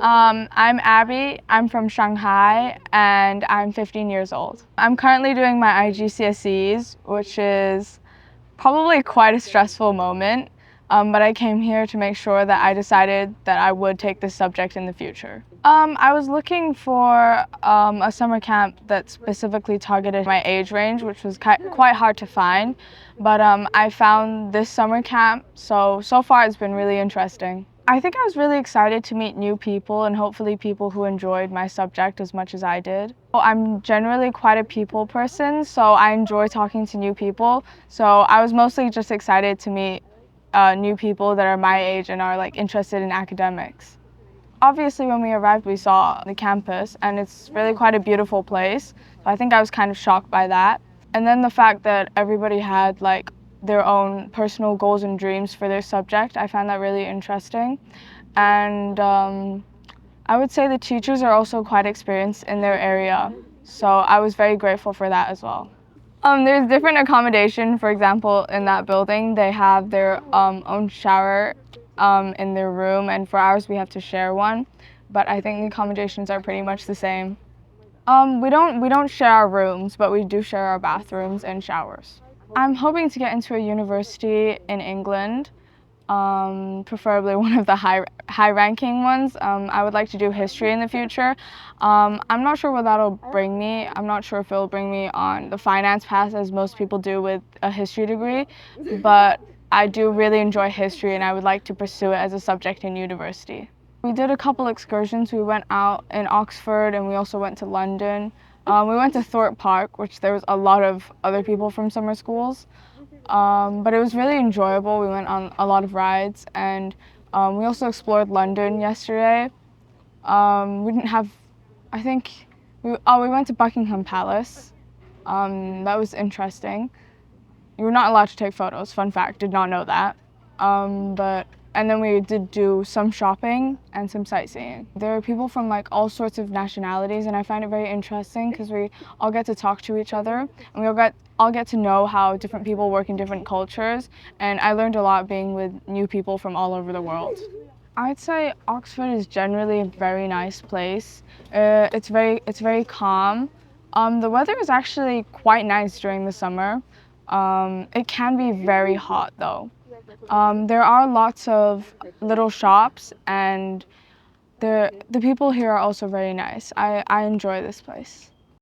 I'm Abby, I'm from Shanghai, and I'm 15 years old. I'm currently doing my IGCSEs, which is probably quite a stressful moment, but I came here to make sure that I decided that I would take this subject in the future. I was looking for a summer camp that specifically targeted my age range, which was quite hard to find, but I found this summer camp, so far it's been really interesting. I think I was really excited to meet new people and hopefully people who enjoyed my subject as much as I did. I'm generally quite a people person, so I enjoy talking to new people. So I was mostly just excited to meet new people that are my age and are interested in academics. Obviously when we arrived we saw the campus and it's really quite a beautiful place. So I think I was kind of shocked by that. And then the fact that everybody had their own personal goals and dreams for their subject, I found that really interesting. And I would say the teachers are also quite experienced in their area, so I was very grateful for that as well. There's different accommodation. For example, in that building, they have their own shower in their room, and for ours we have to share one. But I think the accommodations are pretty much the same. We don't share our rooms, but we do share our bathrooms and showers. I'm hoping to get into a university in England, preferably one of the high-ranking ones. I would like to do history in the future. I'm not sure what that'll bring me. I'm not sure if it'll bring me on the finance path as most people do with a history degree, but I do really enjoy history and I would like to pursue it as a subject in university. We did a couple excursions. We went out in Oxford and we also went to London. We went to Thorpe Park, which there was a lot of other people from summer schools. But it was really enjoyable. We went on a lot of rides and we also explored London yesterday. We didn't have, I think, we went to Buckingham Palace. That was interesting. You were not allowed to take photos, fun fact, did not know that. And then we did do some shopping and some sightseeing. There are people from all sorts of nationalities and I find it very interesting because we all get to talk to each other and we all get to know how different people work in different cultures, and I learned a lot being with new people from all over the world. I'd say Oxford is generally a very nice place. It's very calm. The weather is actually quite nice during the summer. It can be very hot though. There are lots of little shops and the people here are also very nice. I enjoy this place.